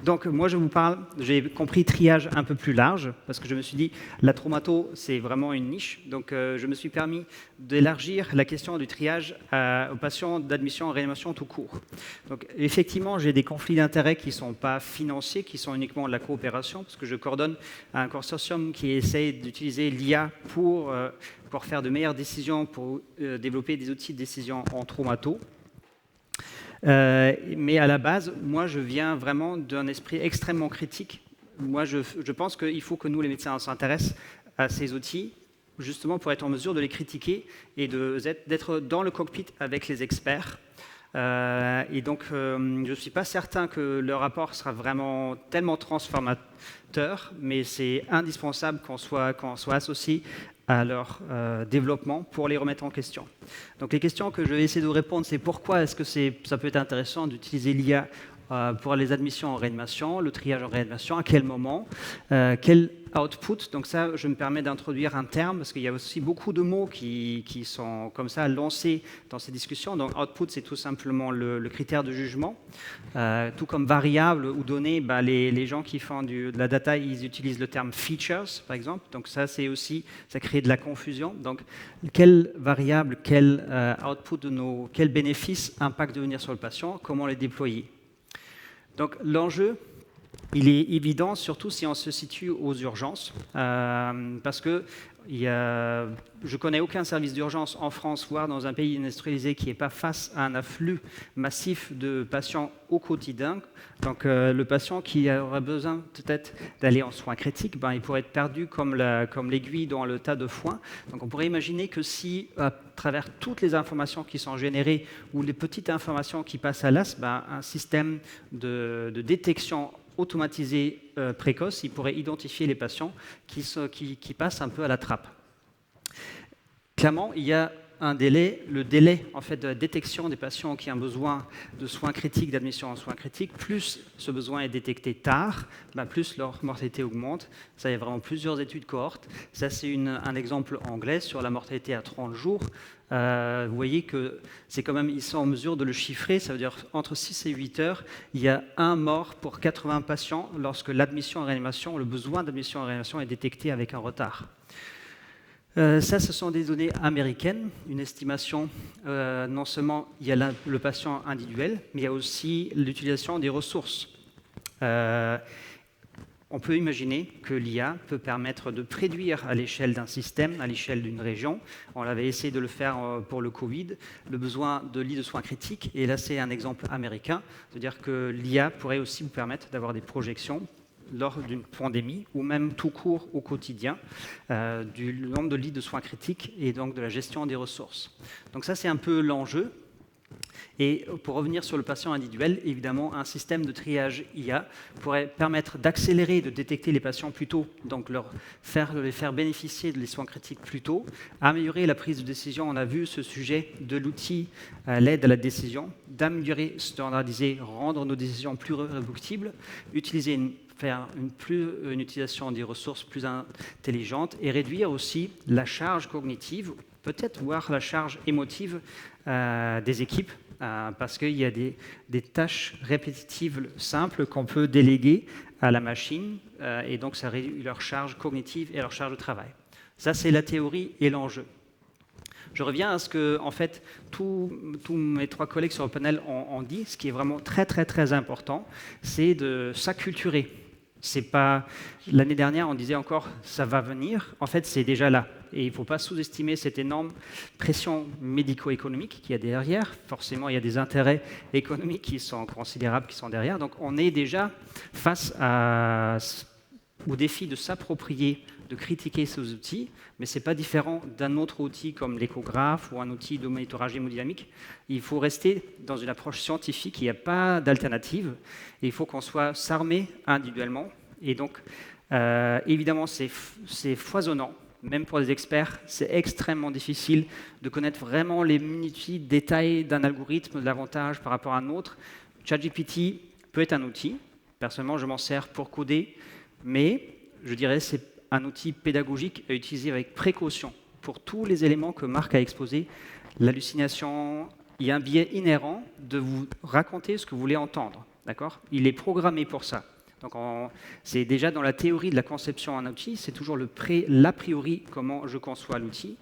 Donc moi je vous parle, j'ai compris triage un peu plus large, parce que je me suis dit, la traumato c'est vraiment une niche, donc je me suis permis d'élargir la question du triage aux patients d'admission en réanimation tout court. Donc effectivement j'ai des conflits d'intérêts qui ne sont pas financiers, qui sont uniquement de la coopération, parce que je coordonne un consortium qui essaie d'utiliser l'IA pour faire de meilleures décisions, pour développer des outils de décision en traumato. Mais à la base, moi, je viens vraiment d'un esprit extrêmement critique. Moi, je pense qu'il faut que nous, les médecins, on s'intéresse à ces outils, justement pour être en mesure de les critiquer et d'être dans le cockpit avec les experts. Et donc, je ne suis pas certain que le rapport sera vraiment tellement transformateur, mais c'est indispensable qu'on soit associé à leur développement pour les remettre en question. Donc les questions que je vais essayer de répondre, c'est pourquoi est-ce que ça peut être intéressant d'utiliser l'IA pour les admissions en réanimation, le triage en réanimation, à quel moment, quel output. Donc ça, je me permets d'introduire un terme, parce qu'il y a aussi beaucoup de mots qui sont comme ça lancés dans ces discussions. Donc output, c'est tout simplement le critère de jugement. Tout comme variable ou donnée, les gens qui font de la data, ils utilisent le terme features, par exemple. Donc ça, ça crée de la confusion. Donc quelle variable, quel output quel bénéfice, impact de venir sur le patient, comment les déployer. Donc l'enjeu, il est évident, surtout si on se situe aux urgences, parce que je ne connais aucun service d'urgence en France, voire dans un pays industrialisé, qui n'est pas face à un afflux massif de patients au quotidien. Donc le patient qui aurait besoin peut-être d'aller en soins critiques, il pourrait être perdu comme l'aiguille dans le tas de foin. Donc on pourrait imaginer que si, à travers toutes les informations qui sont générées ou les petites informations qui passent à l'as, un système de détection automatisé précoce, il pourrait identifier les patients qui passent un peu à la trappe. Clairement, il y a un délai, le délai en fait, de la détection des patients qui ont besoin de soins critiques, d'admission en soins critiques, plus ce besoin est détecté tard, plus leur mortalité augmente. Ça, il y a vraiment plusieurs études cohortes. Ça, c'est un exemple anglais sur la mortalité à 30 jours. Vous voyez que c'est quand même, ils sont en mesure de le chiffrer, ça veut dire entre 6 et 8 heures, il y a un mort pour 80 patients lorsque l'admission en réanimation, le besoin d'admission en réanimation est détecté avec un retard. Ça, ce sont des données américaines, une estimation, non seulement il y a le patient individuel, mais il y a aussi l'utilisation des ressources. On peut imaginer que l'IA peut permettre de prédire à l'échelle d'un système, à l'échelle d'une région. On avait essayé de le faire pour le Covid, le besoin de lits de soins critiques. Et là, c'est un exemple américain, c'est-à-dire que l'IA pourrait aussi vous permettre d'avoir des projections lors d'une pandémie ou même tout court au quotidien du nombre de lits de soins critiques et donc de la gestion des ressources. Donc ça, c'est un peu l'enjeu. Et pour revenir sur le patient individuel, évidemment, un système de triage IA pourrait permettre d'accélérer, de détecter les patients plus tôt, donc les faire bénéficier des soins critiques plus tôt, améliorer la prise de décision. On a vu ce sujet de l'outil l'aide à la décision, d'améliorer, standardiser, rendre nos décisions plus reproductibles, faire une utilisation des ressources plus intelligente et réduire aussi la charge cognitive, peut-être voir la charge émotive des équipes, parce qu'il y a des tâches répétitives simples qu'on peut déléguer à la machine, et donc ça réduit leur charge cognitive et leur charge de travail. Ça, c'est la théorie et l'enjeu. Je reviens à ce que, en fait, tous mes 3 collègues sur le panel ont dit. Ce qui est vraiment très, très, très important, c'est de s'acculturer. C'est pas l'année dernière, on disait encore ça va venir. En fait, c'est déjà là. Et il ne faut pas sous-estimer cette énorme pression médico-économique qu'il y a derrière. Forcément, il y a des intérêts économiques qui sont considérables, qui sont derrière. Donc, on est déjà face au défi de s'approprier, de critiquer ces outils, mais ce n'est pas différent d'un autre outil comme l'échographe ou un outil de monitorage hémodynamique. Il faut rester dans une approche scientifique, il n'y a pas d'alternative, et il faut qu'on soit s'armer individuellement. Et donc, évidemment, c'est foisonnant. Même pour les experts, c'est extrêmement difficile de connaître vraiment les minutieux détails d'un algorithme, de l'avantage par rapport à un autre. ChatGPT peut être un outil. Personnellement, je m'en sers pour coder, mais je dirais c'est un outil pédagogique à utiliser avec précaution pour tous les éléments que Marc a exposés. L'hallucination, il y a un biais inhérent de vous raconter ce que vous voulez entendre. D'accord ? Il est programmé pour ça. Donc c'est déjà dans la théorie de la conception d'un outil, c'est toujours l'a priori comment je conçois l'outil.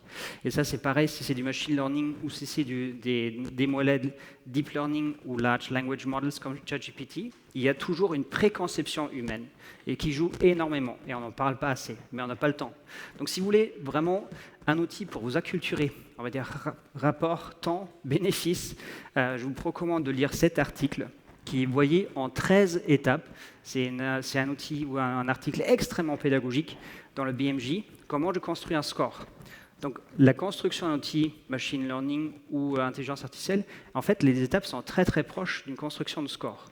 Et ça c'est pareil si c'est du machine learning ou si c'est des modèles deep learning ou large language models comme ChatGPT, il y a toujours une préconception humaine et qui joue énormément. Et on n'en parle pas assez, mais on n'a pas le temps. Donc si vous voulez vraiment un outil pour vous acculturer, on va dire rapport temps-bénéfice, je vous recommande de lire cet article qui est voyé en 13 étapes. C'est un outil ou un article extrêmement pédagogique dans le BMJ. Comment je construis un score. Donc la construction d'un outil machine learning ou intelligence artificielle, en fait, les étapes sont très très proches d'une construction de score.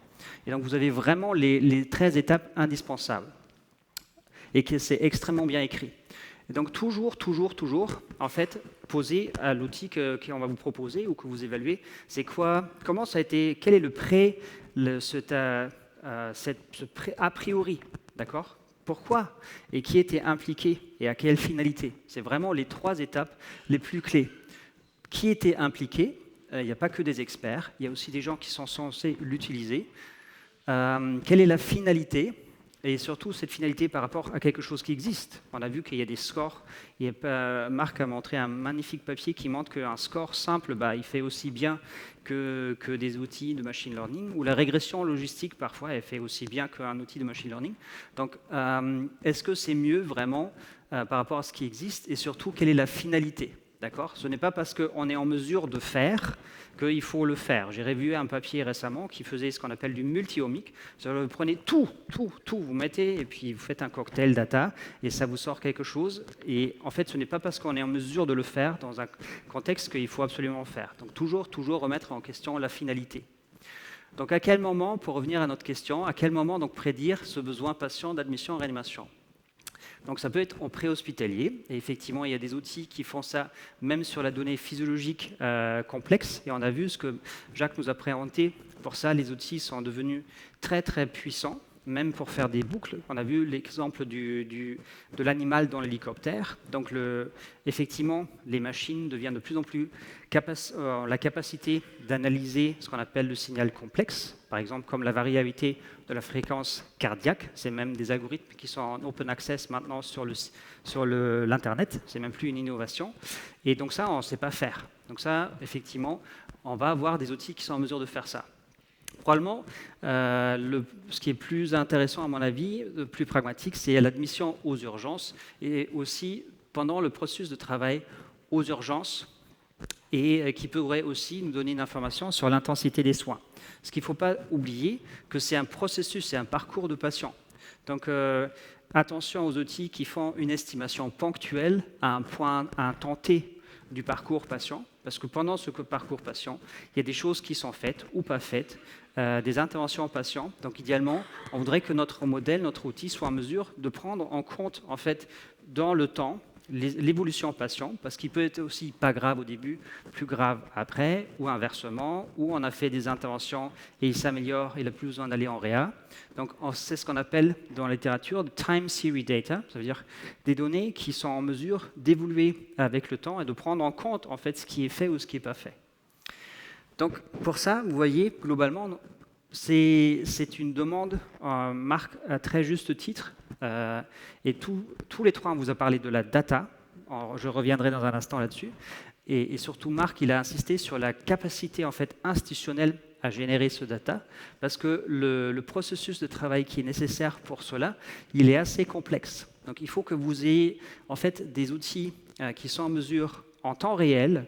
Et donc vous avez vraiment les 13 étapes indispensables. Et que c'est extrêmement bien écrit. Et donc toujours, en fait, poser à l'outil qu'on va vous proposer ou que vous évaluez, c'est quoi, comment ça a été, quel est ce a priori, d'accord? Pourquoi? Et qui était impliqué? Et à quelle finalité? C'est vraiment les 3 étapes les plus clés. Qui était impliqué? Il n'y a pas que des experts, il y a aussi des gens qui sont censés l'utiliser. Quelle est la finalité? Et surtout, cette finalité par rapport à quelque chose qui existe. On a vu qu'il y a des scores. Marc a montré un magnifique papier qui montre qu'un score simple, il fait aussi bien que des outils de machine learning, ou la régression logistique, parfois, elle fait aussi bien qu'un outil de machine learning. Donc, est-ce que c'est mieux vraiment par rapport à ce qui existe? Et surtout, quelle est la finalité? D'accord? Ce n'est pas parce qu'on est en mesure de faire qu'il faut le faire. J'ai revu un papier récemment qui faisait ce qu'on appelle du multi-omique. Vous prenez tout, vous mettez et puis vous faites un cocktail data et ça vous sort quelque chose. Et en fait, ce n'est pas parce qu'on est en mesure de le faire dans un contexte qu'il faut absolument le faire. Donc toujours remettre en question la finalité. Donc à quel moment, pour revenir à notre question, à quel moment donc prédire ce besoin patient d'admission en réanimation? Donc ça peut être en préhospitalier, et effectivement il y a des outils qui font ça même sur la donnée physiologique complexe, et on a vu ce que Jacques nous a présenté. Pour ça, les outils sont devenus très très puissants, même pour faire des boucles. On a vu l'exemple de l'animal dans l'hélicoptère. Donc effectivement, les machines deviennent de plus en plus la capacité d'analyser ce qu'on appelle le signal complexe, par exemple comme la variabilité de la fréquence cardiaque. C'est même des algorithmes qui sont en open access maintenant sur l'Internet. C'est même plus une innovation. Et donc ça, on ne sait pas faire. Donc ça, effectivement, on va avoir des outils qui sont en mesure de faire ça. Probablement, ce qui est plus intéressant à mon avis, plus pragmatique, c'est l'admission aux urgences et aussi pendant le processus de travail aux urgences et qui pourrait aussi nous donner une information sur l'intensité des soins. Ce qu'il ne faut pas oublier, que c'est un processus, c'est un parcours de patient. Donc attention aux outils qui font une estimation ponctuelle à un temps T du parcours patient, parce que pendant ce parcours patient, il y a des choses qui sont faites ou pas faites, des interventions patients. Donc idéalement, on voudrait que notre modèle, notre outil soit en mesure de prendre en compte en fait dans le temps l'évolution patient, parce qu'il peut être aussi pas grave au début, plus grave après, ou inversement, ou on a fait des interventions et il s'améliore, il n'a plus besoin d'aller en réa. Donc c'est ce qu'on appelle dans la littérature de time series data, ça veut dire des données qui sont en mesure d'évoluer avec le temps et de prendre en compte en fait ce qui est fait ou ce qui n'est pas fait. Donc pour ça, vous voyez, globalement, c'est une demande, Marc à très juste titre, et tous les trois, on vous a parlé de la data, je reviendrai dans un instant là-dessus, et surtout Marc, il a insisté sur la capacité en fait institutionnelle à générer ce data, parce que le processus de travail qui est nécessaire pour cela, il est assez complexe. Donc il faut que vous ayez en fait des outils qui sont en mesure, en temps réel,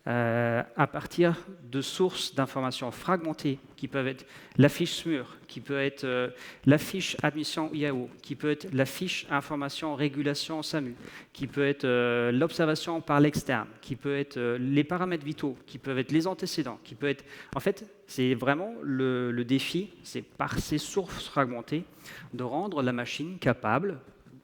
à partir de sources d'informations fragmentées qui peuvent être la fiche SMUR, qui peut être la fiche admission IAO, qui peut être la fiche information régulation SAMU, qui peut être l'observation par l'externe, qui peut être les paramètres vitaux, qui peuvent être les antécédents, qui peut être... En fait, c'est vraiment le défi, c'est par ces sources fragmentées de rendre la machine capable,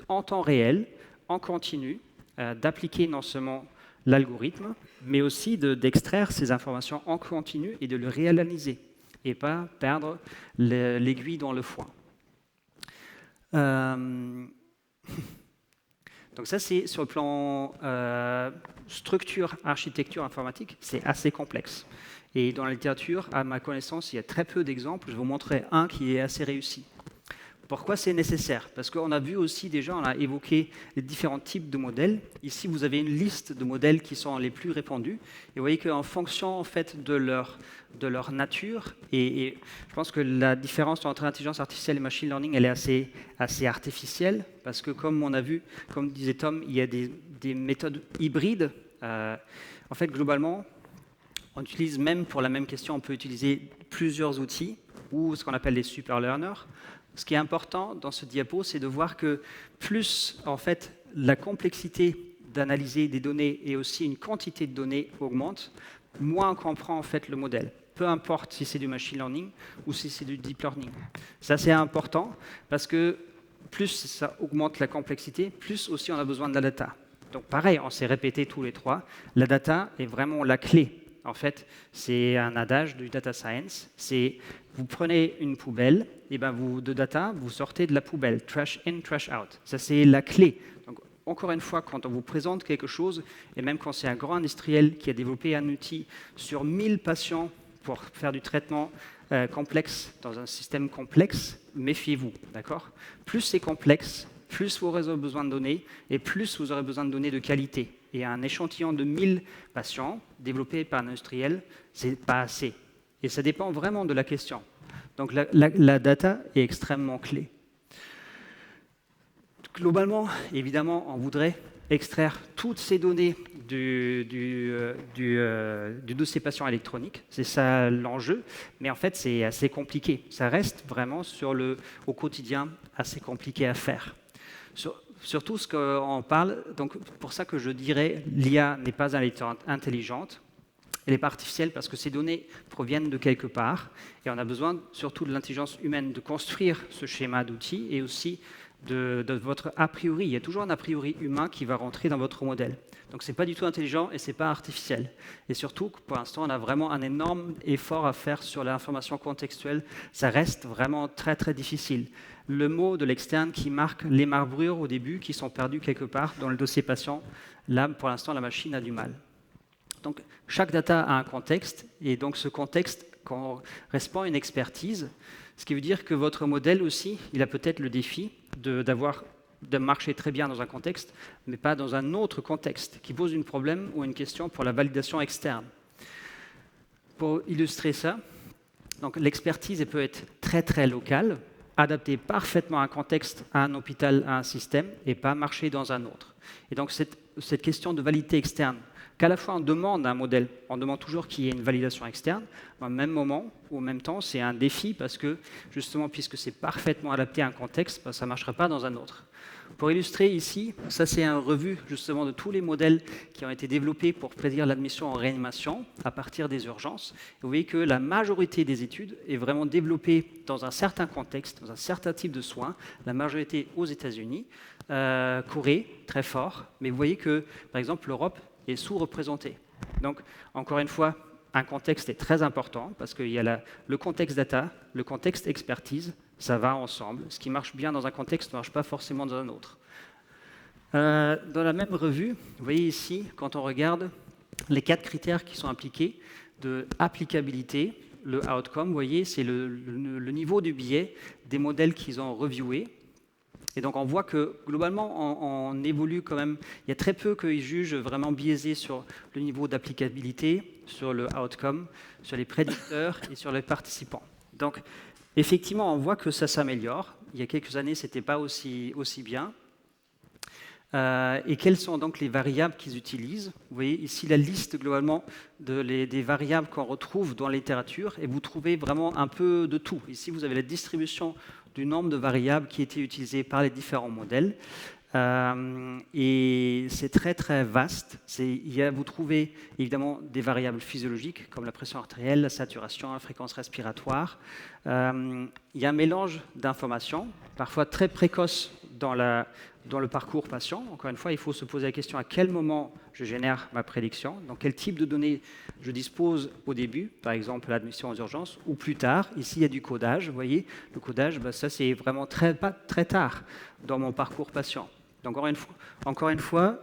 en temps réel, en continu, d'appliquer non seulement l'algorithme, mais aussi d'extraire ces informations en continu et de le réanalyser, et pas perdre l'aiguille dans le foin. Donc ça, c'est sur le plan structure, architecture informatique, c'est assez complexe. Et dans la littérature, à ma connaissance, il y a très peu d'exemples. Je vais vous montrer un qui est assez réussi. Pourquoi c'est nécessaire? Parce qu'on a vu aussi déjà, on a évoqué les différents types de modèles. Ici, vous avez une liste de modèles qui sont les plus répandus. Et vous voyez qu'en fonction en fait, de leur nature, et je pense que la différence entre intelligence artificielle et machine learning, elle est assez artificielle, parce que comme on a vu, comme disait Tom, il y a des méthodes hybrides. En fait, globalement, on utilise même pour la même question, on peut utiliser plusieurs outils, ou ce qu'on appelle des super learners. Ce qui est important dans ce diapo, c'est de voir que plus en fait, la complexité d'analyser des données et aussi une quantité de données augmente, moins on comprend en fait, le modèle. Peu importe si c'est du machine learning ou si c'est du deep learning. Ça, c'est important parce que plus ça augmente la complexité, plus aussi on a besoin de la data. Donc pareil, on s'est répété tous les trois, la data est vraiment la clé. En fait, c'est un adage du data science. C'est vous prenez une poubelle, et ben de data, vous sortez de la poubelle, trash in, trash out. Ça, c'est la clé. Donc, encore une fois, quand on vous présente quelque chose, et même quand c'est un grand industriel qui a développé un outil sur 1000 patients pour faire du traitement complexe dans un système complexe, méfiez-vous, d'accord? Plus c'est complexe, plus vous aurez besoin de données, et plus vous aurez besoin de données de qualité. Et un échantillon de 1000 patients développé par un industriel, ce n'est pas assez. Et ça dépend vraiment de la question. Donc la data est extrêmement clé. Globalement, évidemment, on voudrait extraire toutes ces données du dossier patient électronique. C'est ça l'enjeu. Mais en fait, c'est assez compliqué. Ça reste vraiment au quotidien assez compliqué à faire. Surtout ce qu'on parle, donc pour ça que je dirais l'IA n'est pas intelligente, elle n'est pas artificielle parce que ces données proviennent de quelque part et on a besoin surtout de l'intelligence humaine de construire ce schéma d'outils et aussi de votre a priori. Il y a toujours un a priori humain qui va rentrer dans votre modèle. Donc ce n'est pas du tout intelligent et ce n'est pas artificiel. Et surtout, pour l'instant, on a vraiment un énorme effort à faire sur l'information contextuelle. Ça reste vraiment très très difficile. Le mot de l'externe qui marque les marbrures au début qui sont perdues quelque part dans le dossier patient, là, pour l'instant, la machine a du mal. Donc, chaque data a un contexte, et donc ce contexte correspond à une expertise, ce qui veut dire que votre modèle aussi, il a peut-être le défi de marcher très bien dans un contexte, mais pas dans un autre contexte, qui pose un problème ou une question pour la validation externe. Pour illustrer ça, donc l'expertise peut être très très locale, adaptée parfaitement à un contexte, à un hôpital, à un système, et pas marcher dans un autre. Et donc cette question de validité externe, qu'à la fois on demande à un modèle, on demande toujours qu'il y ait une validation externe, mais au même moment, ou en même temps, c'est un défi parce que, justement, puisque c'est parfaitement adapté à un contexte, ça ne marchera pas dans un autre. Pour illustrer ici, ça c'est un revue justement de tous les modèles qui ont été développés pour prédire l'admission en réanimation à partir des urgences. Et vous voyez que la majorité des études est vraiment développée dans un certain contexte, dans un certain type de soins, la majorité aux États-Unis, Corée, très fort, mais vous voyez que, par exemple, l'Europe est sous-représentée. Donc, encore une fois, un contexte est très important parce qu'il y a le contexte data, le contexte expertise, ça va ensemble. Ce qui marche bien dans un contexte ne marche pas forcément dans un autre. Dans la même revue, vous voyez ici, quand on regarde les 4 critères qui sont appliqués de applicabilité, le outcome, vous voyez, c'est le niveau du biais des modèles qu'ils ont reviewés. Et donc on voit que globalement, on évolue quand même. Il y a très peu qu'ils jugent vraiment biaisés sur le niveau d'applicabilité, sur le outcome, sur les prédicteurs et sur les participants. Donc effectivement, on voit que ça s'améliore. Il y a quelques années, ce n'était pas aussi bien. Et quelles sont donc les variables qu'ils utilisent? Vous voyez ici la liste globalement des variables qu'on retrouve dans la littérature et vous trouvez vraiment un peu de tout. Ici, vous avez la distribution du nombre de variables qui étaient utilisées par les différents modèles. Et c'est très très vaste. Vous trouvez évidemment des variables physiologiques comme la pression artérielle, la saturation, la fréquence respiratoire. Il y a un mélange d'informations, parfois très précoces dans le parcours patient. Encore une fois, il faut se poser la question à quel moment je génère ma prédiction, dans quel type de données je dispose au début, par exemple l'admission aux urgences, ou plus tard. Ici, il y a du codage. Vous voyez, le codage, ça c'est vraiment très tard dans mon parcours patient. Donc, encore une fois,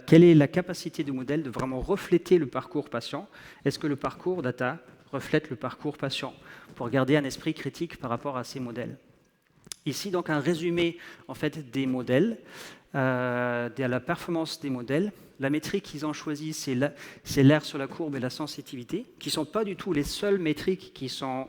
quelle est la capacité du modèle de vraiment refléter le parcours patient? Est-ce que le parcours data reflète le parcours patient? Pour garder un esprit critique par rapport à ces modèles. Ici, donc, un résumé en fait, des modèles, de la performance des modèles. La métrique qu'ils ont choisie, c'est l'aire sur la courbe et la sensitivité, qui ne sont pas du tout les seules métriques qui sont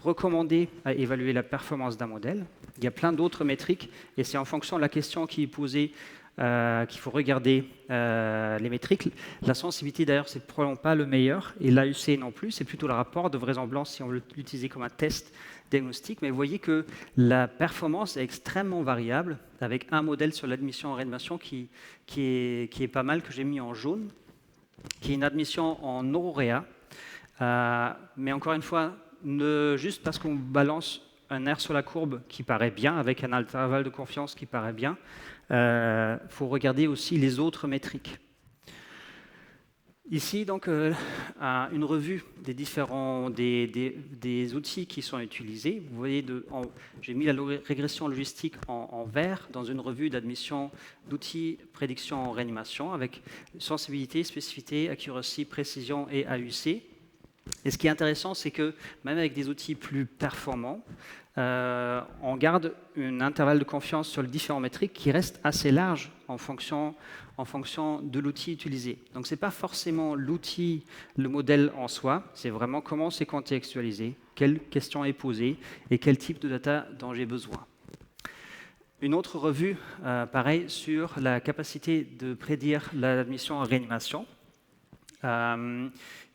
recommandées à évaluer la performance d'un modèle. Il y a plein d'autres métriques, et c'est en fonction de la question qui est posée qu'il faut regarder les métriques. La sensibilité, d'ailleurs, c'est probablement pas le meilleur, et l'AUC non plus, c'est plutôt le rapport de vraisemblance si on veut l'utiliser comme un test diagnostic. Mais vous voyez que la performance est extrêmement variable, avec un modèle sur l'admission en réanimation qui est pas mal, que j'ai mis en jaune, qui est une admission en Auréa. Mais encore une fois, juste parce qu'on balance un R sur la courbe qui paraît bien, avec un intervalle de confiance qui paraît bien, faut regarder aussi les autres métriques. Ici, donc, une revue des différents des outils qui sont utilisés. Vous voyez, j'ai mis la régression logistique en vert dans une revue d'admission d'outils prédiction en réanimation avec sensibilité, spécificité, accuracy, précision et AUC. Et ce qui est intéressant, c'est que même avec des outils plus performants, on garde un intervalle de confiance sur les différents métriques qui reste assez large en fonction de l'outil utilisé. Donc ce n'est pas forcément l'outil, le modèle en soi, c'est vraiment comment c'est contextualisé, quelle question est posée et quel type de data dont j'ai besoin. Une autre revue, pareil, sur la capacité de prédire l'admission en réanimation.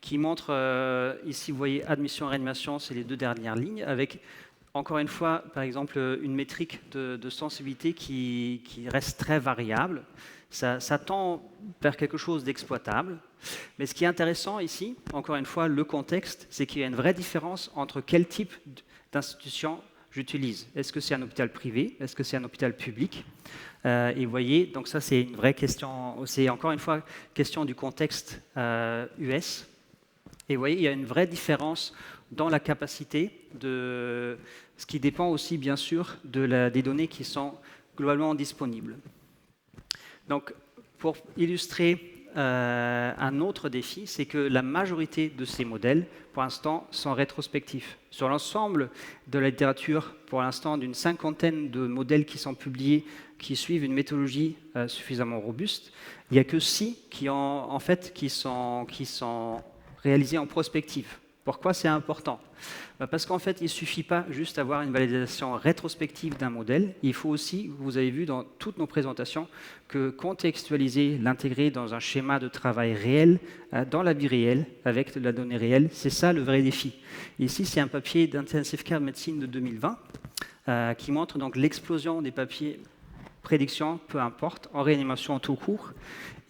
Qui montre, ici vous voyez admission en réanimation, c'est les deux dernières lignes, avec encore une fois, par exemple, une métrique de sensibilité qui reste très variable. Ça tend vers quelque chose d'exploitable. Mais ce qui est intéressant ici, encore une fois, le contexte, c'est qu'il y a une vraie différence entre quel type d'institution j'utilise. Est-ce que c'est un hôpital privé? Est-ce que c'est un hôpital public? Et vous voyez, donc ça c'est une vraie question, c'est encore une fois question du contexte US. Et vous voyez, il y a une vraie différence dans la capacité, ce qui dépend aussi bien sûr des données qui sont globalement disponibles. Donc pour illustrer un autre défi, c'est que la majorité de ces modèles, pour l'instant, sont rétrospectifs. Sur l'ensemble de la littérature, pour l'instant, d'une cinquantaine de modèles qui sont publiés, qui suivent une méthodologie suffisamment robuste, il n'y a que 6 qui sont réalisés en prospective. Pourquoi c'est important? Parce qu'en fait, il ne suffit pas juste d'avoir une validation rétrospective d'un modèle. Il faut aussi, vous avez vu dans toutes nos présentations, que contextualiser, l'intégrer dans un schéma de travail réel, dans la vie réelle, avec de la donnée réelle. C'est ça le vrai défi. Ici, c'est un papier d'Intensive Care Medicine de 2020 qui montre donc l'explosion des papiers prédiction, peu importe, en réanimation tout court.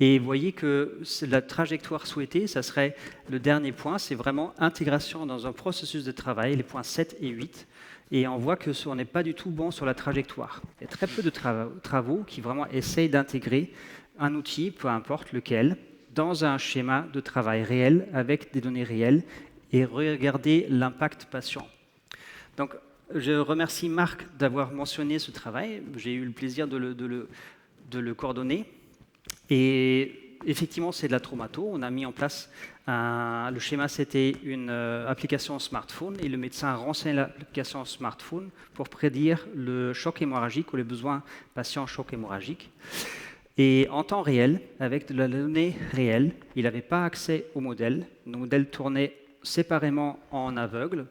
Et vous voyez que la trajectoire souhaitée, ça serait le dernier point, c'est vraiment intégration dans un processus de travail, les points 7 et 8. Et on voit qu'on n'est pas du tout bon sur la trajectoire. Il y a très peu de travaux qui vraiment essayent d'intégrer un outil, peu importe lequel, dans un schéma de travail réel, avec des données réelles, et regarder l'impact patient. Donc, je remercie Marc d'avoir mentionné ce travail. J'ai eu le plaisir de le coordonner. Et effectivement, c'est de la traumato. On a mis en place le schéma, c'était une application smartphone, et le médecin renseigne l'application smartphone pour prédire le choc hémorragique ou les besoins patients choc hémorragique. Et en temps réel, avec de la donnée réelle, il n'avait pas accès au modèle. Nos modèles tournaient séparément en aveugle.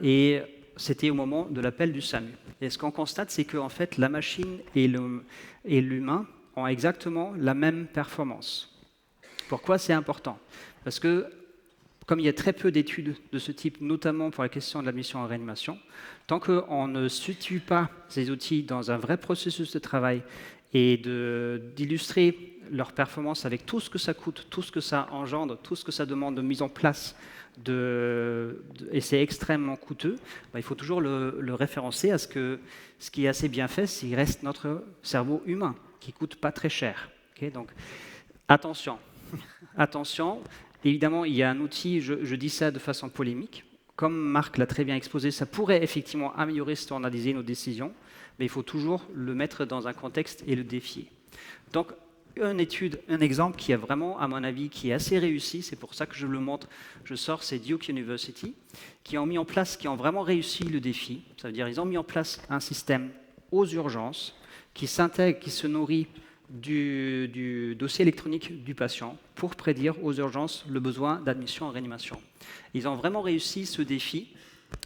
Et c'était au moment de l'appel du SAMU. Et ce qu'on constate, c'est qu'en fait, la machine et l'humain ont exactement la même performance. Pourquoi c'est important? Parce que, comme il y a très peu d'études de ce type, notamment pour la question de l'admission en réanimation, tant qu'on ne situe pas ces outils dans un vrai processus de travail et d'illustrer leur performance avec tout ce que ça coûte, tout ce que ça engendre, tout ce que ça demande de mise en place, et c'est extrêmement coûteux, il faut toujours le référencer à ce qui est assez bien fait, s'il reste notre cerveau humain, qui ne coûte pas très cher. Okay, donc, attention. Attention, évidemment, il y a un outil, je dis ça de façon polémique, comme Marc l'a très bien exposé, ça pourrait effectivement améliorer, standardiser nos décisions, mais il faut toujours le mettre dans un contexte et le défier. Donc, une étude, un exemple qui est vraiment, à mon avis, qui est assez réussi, c'est pour ça que je le montre, c'est Duke University, qui ont vraiment réussi le défi. Ça veut dire ils ont mis en place un système aux urgences qui s'intègre, qui se nourrit du dossier électronique du patient pour prédire aux urgences le besoin d'admission en réanimation. Ils ont vraiment réussi ce défi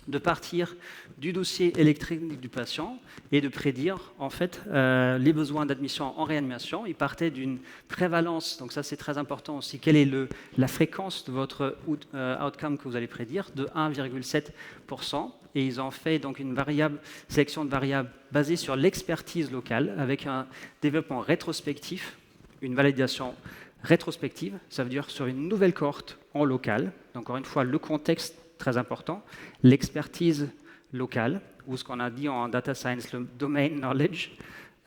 de partir du dossier électronique du patient et de prédire en fait les besoins d'admission en réanimation. Ils partaient d'une prévalence, donc ça c'est très important aussi, quelle est la fréquence de votre outcome que vous allez prédire, de 1,7%. Et ils ont fait donc une sélection de variables basée sur l'expertise locale avec un développement rétrospectif, une validation rétrospective, ça veut dire sur une nouvelle cohorte en local. Donc, encore une fois, le contexte très important, l'expertise locale, ou ce qu'on a dit en data science, le domain knowledge,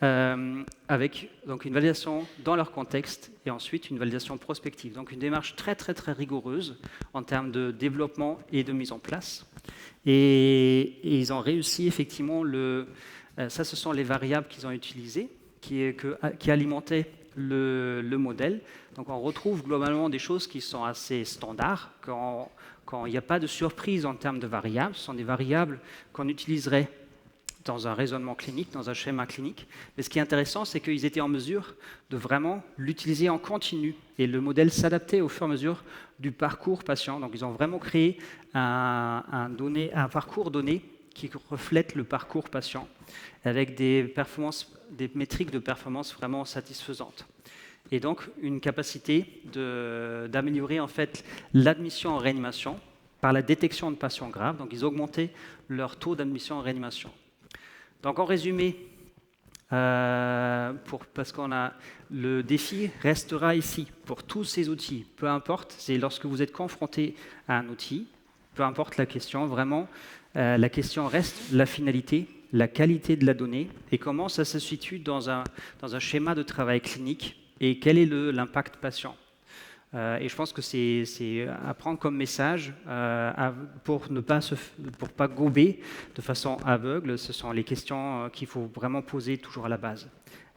avec donc une validation dans leur contexte et ensuite une validation prospective. Donc une démarche très très très rigoureuse en termes de développement et de mise en place. Et ils ont réussi effectivement, ça ce sont les variables qu'ils ont utilisées, qui alimentaient le modèle. Donc on retrouve globalement des choses qui sont assez standards, quand il n'y a pas de surprise en termes de variables. Ce sont des variables qu'on utiliserait dans un raisonnement clinique, dans un schéma clinique. Mais ce qui est intéressant, c'est qu'ils étaient en mesure de vraiment l'utiliser en continu. Et le modèle s'adaptait au fur et à mesure du parcours patient. Donc ils ont vraiment créé un parcours donné qui reflète le parcours patient, avec des métriques de performance vraiment satisfaisantes. Et donc une capacité d'améliorer en fait l'admission en réanimation par la détection de patients graves. Donc ils augmentaient leur taux d'admission en réanimation. Donc en résumé, parce le défi restera ici pour tous ces outils, peu importe, c'est lorsque vous êtes confronté à un outil, peu importe la question, vraiment, la question reste la finalité, la qualité de la donnée et comment ça se situe dans un schéma de travail clinique et quel est l'impact patient. Et je pense que c'est à prendre comme message pour ne pas gober de façon aveugle. Ce sont les questions qu'il faut vraiment poser toujours à la base.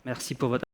Merci pour votre